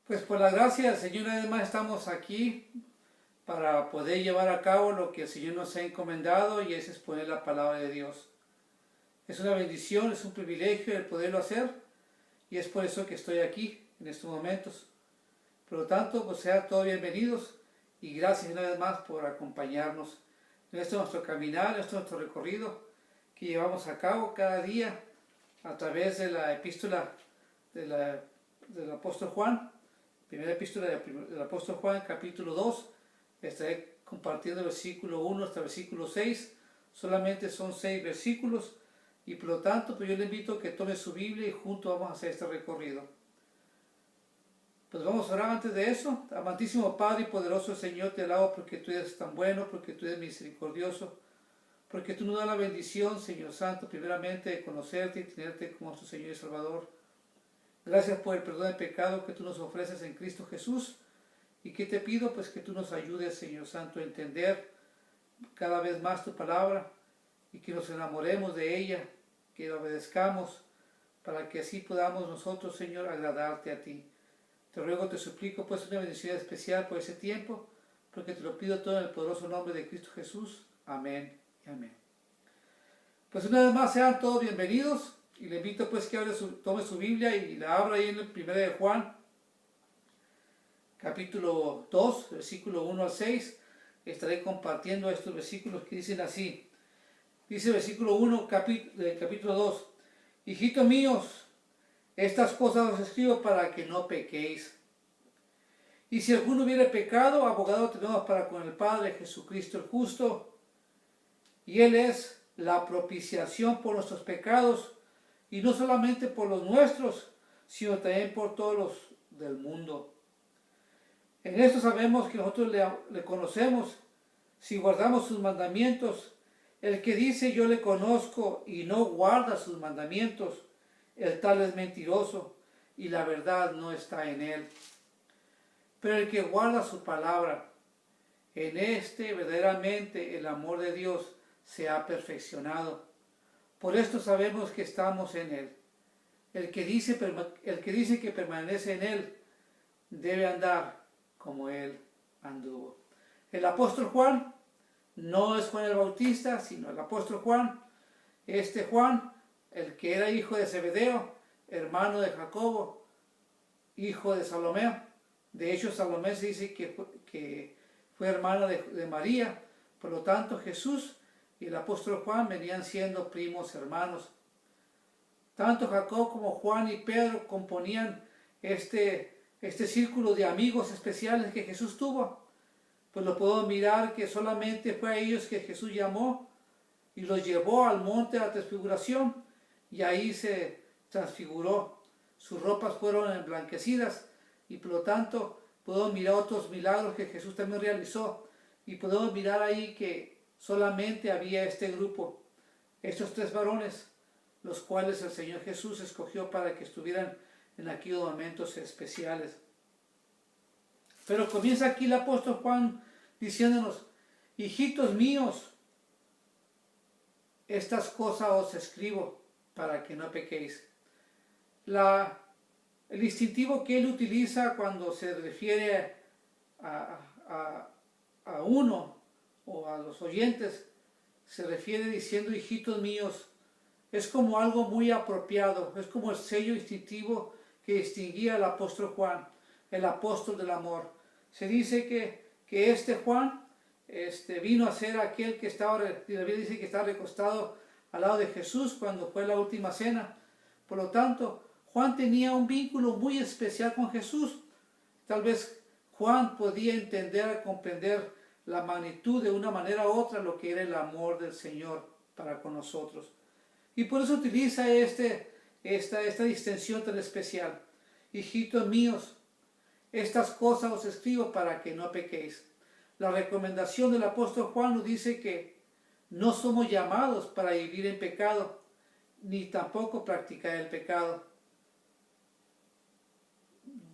Pues por la gracia del Señor, además estamos aquí para poder llevar a cabo lo que el Señor nos ha encomendado y es exponer la palabra de Dios. Es una bendición, es un privilegio el poderlo hacer y es por eso que estoy aquí en estos momentos. Por lo tanto, pues sean todos bienvenidos y gracias una vez más por acompañarnos en este nuestro caminar, en este nuestro recorrido que llevamos a cabo cada día a través de la epístola del apóstol Juan. Primera epístola del apóstol Juan, capítulo 2, estaré compartiendo el versículo 1 hasta el versículo 6, solamente son 6 versículos y por lo tanto pues yo le invito a que tome su Biblia y juntos vamos a hacer este recorrido. Pues vamos a orar antes de eso. Amantísimo Padre y poderoso Señor, te alabo porque tú eres tan bueno, porque tú eres misericordioso, porque tú nos das la bendición, Señor Santo, primeramente de conocerte y tenerte como nuestro Señor y Salvador. Gracias por el perdón de pecado que tú nos ofreces en Cristo Jesús y que te pido pues que tú nos ayudes, Señor Santo, a entender cada vez más tu palabra y que nos enamoremos de ella, que la obedezcamos para que así podamos nosotros, Señor, agradarte a ti. Te ruego, te suplico pues una bendición especial por ese tiempo, porque te lo pido todo en el poderoso nombre de Cristo Jesús. Amén y amén. Pues una vez más sean todos bienvenidos. Y le invito pues que tome su Biblia y la abra ahí en el 1 de Juan, capítulo 2, versículo 1 al 6. Estaré compartiendo estos versículos que dicen así. Dice versículo 1 del capítulo 2. Hijitos míos, estas cosas os escribo para que no pequéis. Y si alguno hubiere pecado, abogado tenemos para con el Padre, Jesucristo el justo. Y Él es la propiciación por nuestros pecados, y no solamente por los nuestros, sino también por todos los del mundo. En esto sabemos que nosotros le conocemos si guardamos sus mandamientos. El que dice yo le conozco y no guarda sus mandamientos, el tal es mentiroso y la verdad no está en él. Pero el que guarda su palabra, en este verdaderamente el amor de Dios se ha perfeccionado. Por esto sabemos que estamos en Él. El que dice que permanece en Él debe andar como Él anduvo. El apóstol Juan no es Juan el Bautista, sino el apóstol Juan. Este Juan, el que era hijo de Zebedeo, hermano de Jacobo, hijo de Salomé. De hecho, Salomé se dice que fue hermana de María. Por lo tanto, Jesús y el apóstol Juan venían siendo primos hermanos. Tanto Jacob como Juan y Pedro componían este círculo de amigos especiales que Jesús tuvo. Pues lo puedo mirar que solamente fue a ellos que Jesús llamó y los llevó al monte de la transfiguración y ahí se transfiguró. Sus ropas fueron emblanquecidas y por lo tanto podemos mirar otros milagros que Jesús también realizó y podemos mirar ahí que solamente había este grupo, estos 3 varones, los cuales el Señor Jesús escogió para que estuvieran en aquellos momentos especiales. Pero comienza aquí el apóstol Juan diciéndonos, hijitos míos, estas cosas os escribo para que no pequéis. El distintivo que él utiliza cuando se refiere a uno o a los oyentes, se refiere diciendo hijitos míos, es como algo muy apropiado, es como el sello distintivo que distinguía al apóstol Juan, el apóstol del amor. Se dice que este Juan vino a ser aquel que estaba, la Biblia dice que estaba recostado al lado de Jesús cuando fue la última cena. Por lo tanto, Juan tenía un vínculo muy especial con Jesús. Tal vez Juan podía entender, comprender la magnitud de una manera u otra lo que era el amor del Señor para con nosotros. Y por eso utiliza esta distinción tan especial. Hijitos míos, estas cosas os escribo para que no pequéis. La recomendación del apóstol Juan nos dice que no somos llamados para vivir en pecado, ni tampoco practicar el pecado.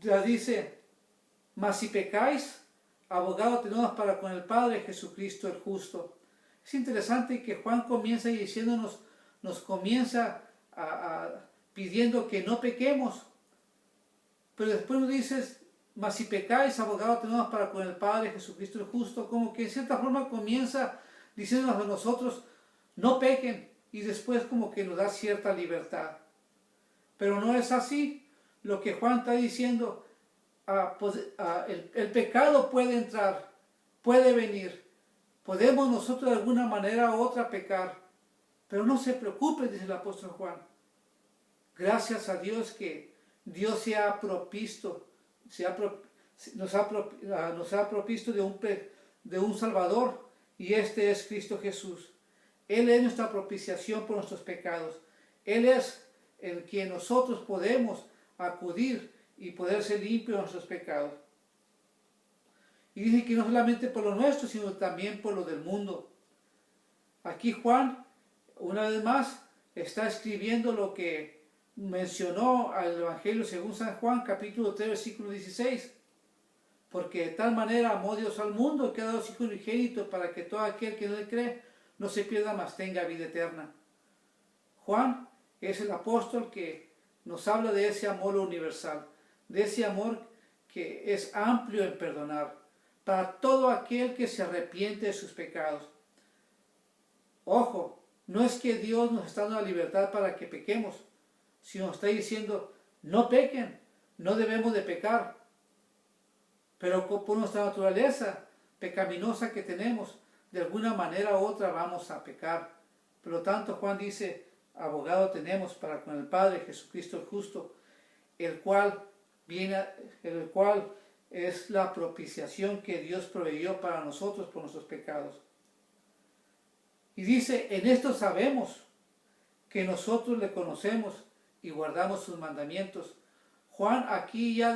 Ya dice, mas si pecáis, abogado tenemos para con el Padre, Jesucristo el justo. Es interesante que Juan comienza diciéndonos, nos comienza pidiendo que no pequemos, pero después nos dice mas si pecáis, abogado tenemos para con el Padre, Jesucristo el justo. Como que en cierta forma comienza diciéndonos a nosotros, no pequen, y después como que nos da cierta libertad. Pero no es así. Lo que Juan está diciendo, el pecado puede entrar, puede venir. Podemos nosotros de alguna manera u otra pecar, pero no se preocupe, dice el apóstol Juan. Gracias a Dios que Dios se ha provisto, nos ha provisto de un Salvador, y este es Cristo Jesús. Él es nuestra propiciación por nuestros pecados. Él es el que nosotros podemos acudir y poder ser limpios de nuestros pecados. Y dice que no solamente por lo nuestro, sino también por lo del mundo. Aquí Juan, una vez más, está escribiendo lo que mencionó al Evangelio según San Juan, capítulo 3, versículo 16. Porque de tal manera amó Dios al mundo que ha dado a su Hijo unigénito para que todo aquel que en él cree no se pierda, mas tenga vida eterna. Juan es el apóstol que nos habla de ese amor universal, de ese amor que es amplio en perdonar para todo aquel que se arrepiente de sus pecados. Ojo, no es que Dios nos está dando la libertad para que pequemos, sino nos está diciendo, no pequen, no debemos de pecar. Pero por nuestra naturaleza pecaminosa que tenemos, de alguna manera u otra vamos a pecar. Por lo tanto, Juan dice, abogado tenemos para con el Padre, Jesucristo el justo, el cual es la propiciación que Dios proveyó para nosotros por nuestros pecados. Y dice, en esto sabemos que nosotros le conocemos y guardamos sus mandamientos. Juan aquí ya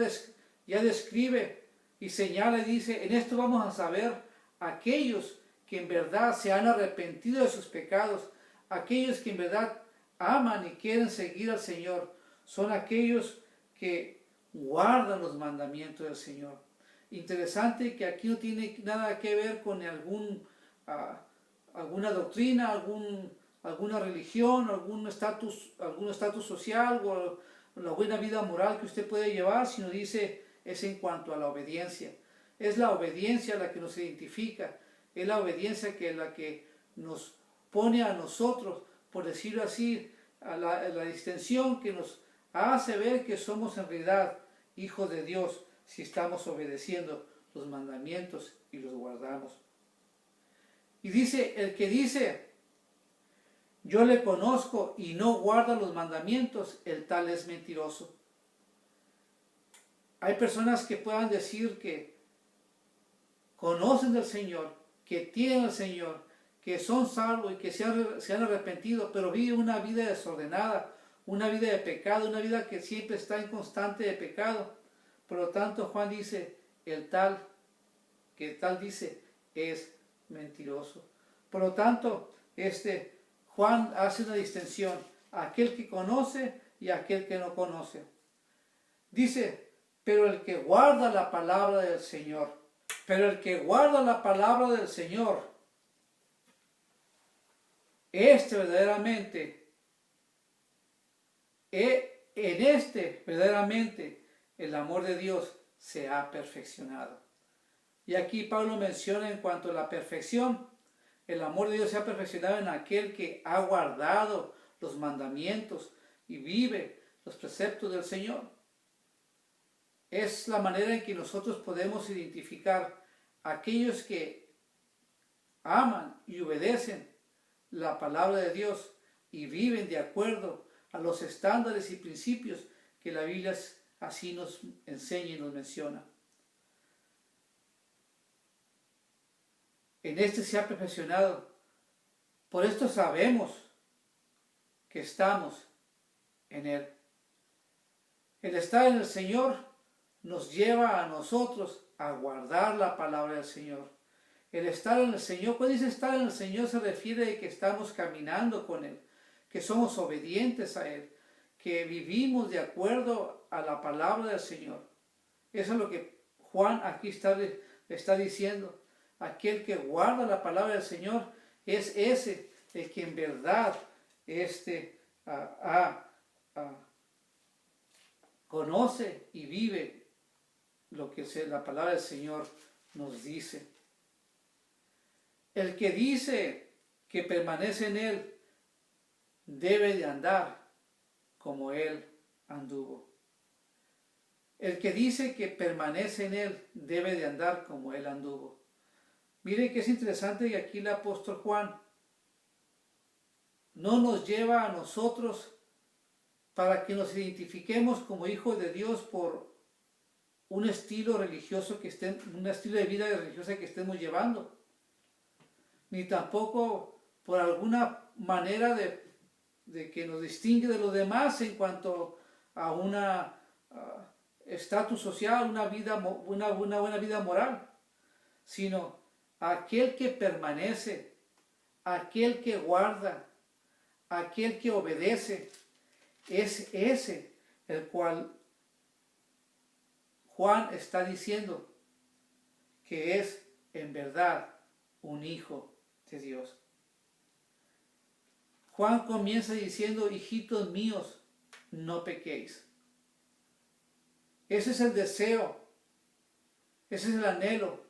describe y señala y dice, en esto vamos a saber aquellos que en verdad se han arrepentido de sus pecados, aquellos que en verdad aman y quieren seguir al Señor, son aquellos que guardan los mandamientos del Señor. Interesante que aquí no tiene nada que ver con alguna doctrina, alguna religión, algún estatus social o la buena vida moral que usted puede llevar, sino dice, es en cuanto a la obediencia. Es la obediencia la que nos identifica, es la obediencia la que nos pone a nosotros, por decirlo así, a la distinción que nos hace ver que somos en realidad hijos de Dios si estamos obedeciendo los mandamientos y los guardamos. Y dice, el que dice, yo le conozco y no guarda los mandamientos, el tal es mentiroso. Hay personas que puedan decir que conocen del Señor, que tienen al Señor, que son salvos y que se han arrepentido, pero viven una vida desordenada, una vida de pecado, una vida que siempre está en constante de pecado. Por lo tanto, Juan dice, que tal dice, es mentiroso. Por lo tanto, Juan hace una distinción, aquel que conoce y aquel que no conoce. Dice, pero el que guarda la palabra del Señor, verdaderamente, verdaderamente el amor de Dios se ha perfeccionado. Y aquí Pablo menciona en cuanto a la perfección, el amor de Dios se ha perfeccionado en aquel que ha guardado los mandamientos y vive los preceptos del Señor. Es la manera en que nosotros podemos identificar a aquellos que aman y obedecen la palabra de Dios y viven de acuerdo a los estándares y principios que la Biblia así nos enseña y nos menciona. En este se ha perfeccionado. Por esto sabemos que estamos en Él. El estar en el Señor nos lleva a nosotros a guardar la palabra del Señor. El estar en el Señor, cuando dice estar en el Señor, se refiere a que estamos caminando con Él, que somos obedientes a Él, que vivimos de acuerdo a la palabra del Señor. Eso es lo que Juan aquí está diciendo. Aquel que guarda la palabra del Señor es ese, el que en verdad conoce y vive lo que la palabra del Señor nos dice. El que dice que permanece en Él debe de andar como Él anduvo. El que dice que permanece en Él debe de andar como Él anduvo. Miren que es interesante que aquí el apóstol Juan no nos lleva a nosotros para que nos identifiquemos como hijos de Dios por un estilo religioso un estilo de vida religiosa que estemos llevando, ni tampoco por alguna manera de que nos distingue de los demás en cuanto a una estatus social, una buena vida moral, sino aquel que permanece, aquel que guarda, aquel que obedece, es ese el cual Juan está diciendo que es en verdad un hijo de Dios. Juan comienza diciendo: hijitos míos, no pequéis. Ese es el deseo, ese es el anhelo,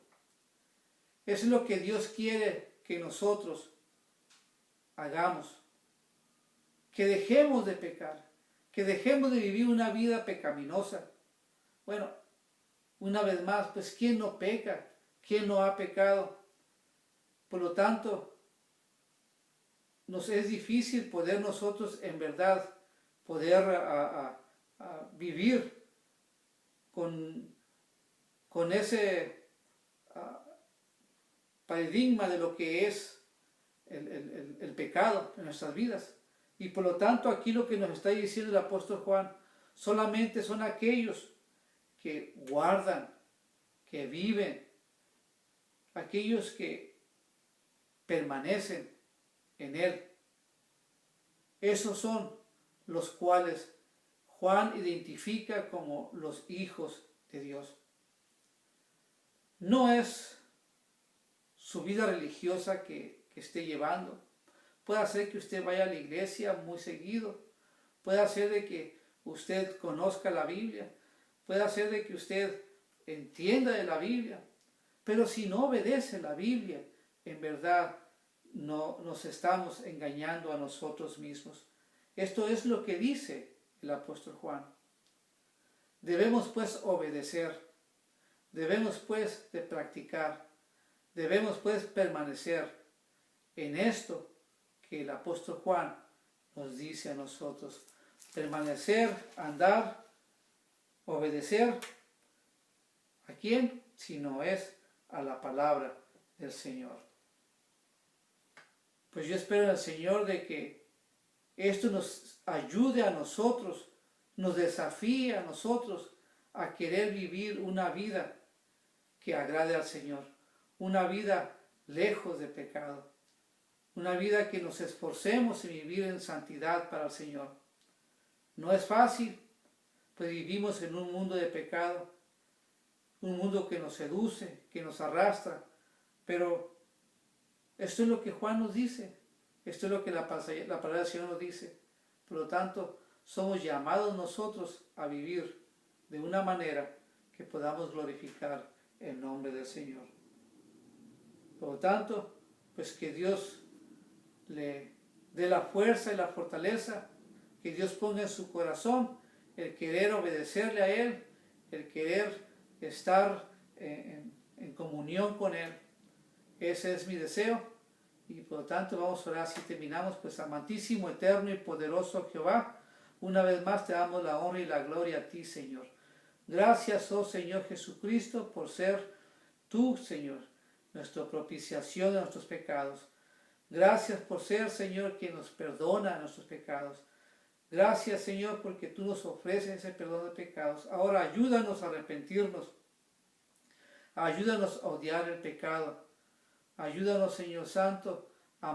eso es lo que Dios quiere que nosotros hagamos. Que dejemos de pecar, que dejemos de vivir una vida pecaminosa. Bueno, una vez más, pues ¿quién no peca? ¿Quién no ha pecado? Por lo tanto, nos es difícil poder nosotros en verdad poder vivir con ese paradigma de lo que es el pecado en nuestras vidas. Y por lo tanto aquí lo que nos está diciendo el apóstol Juan solamente son aquellos que guardan, que viven, aquellos que permanecen en Él. Esos son los cuales Juan identifica como los hijos de Dios. No es su vida religiosa que esté llevando. Puede ser que usted vaya a la iglesia muy seguido. Puede ser de que usted conozca la Biblia. Puede ser de que usted entienda de la Biblia. Pero si no obedece la Biblia, en verdad no nos estamos engañando a nosotros mismos. Esto es lo que dice el apóstol Juan. Debemos pues obedecer. Debemos pues de practicar. Debemos pues permanecer en esto que el apóstol Juan nos dice a nosotros. Permanecer, andar, obedecer. ¿A quién? Si no es a la palabra del Señor. Pues yo espero en el Señor de que esto nos ayude a nosotros, nos desafíe a nosotros a querer vivir una vida que agrade al Señor, una vida lejos de pecado, una vida que nos esforcemos en vivir en santidad para el Señor. No es fácil, pues vivimos en un mundo de pecado, un mundo que nos seduce, que nos arrastra, pero esto es lo que Juan nos dice, esto es lo que la palabra del Señor nos dice. Por lo tanto, somos llamados nosotros a vivir de una manera que podamos glorificar el nombre del Señor. Por lo tanto, pues que Dios le dé la fuerza y la fortaleza, que Dios ponga en su corazón el querer obedecerle a Él, el querer estar en comunión con Él. Ese es mi deseo. Y por lo tanto vamos a orar si terminamos. Pues amantísimo, eterno y poderoso Jehová, una vez más te damos la honra y la gloria a ti, Señor. Gracias, oh Señor Jesucristo, por ser tú, Señor, nuestra propiciación de nuestros pecados. Gracias por ser, Señor, quien nos perdona nuestros pecados. Gracias, Señor, porque tú nos ofreces ese perdón de pecados. Ahora ayúdanos a arrepentirnos. Ayúdanos a odiar el pecado. Ayúdanos, Señor Santo, a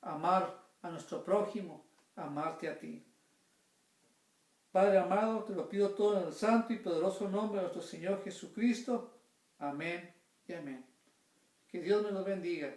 amar a nuestro prójimo, a amarte a ti. Padre amado, te lo pido todo en el santo y poderoso nombre de nuestro Señor Jesucristo. Amén y amén. Que Dios me los bendiga.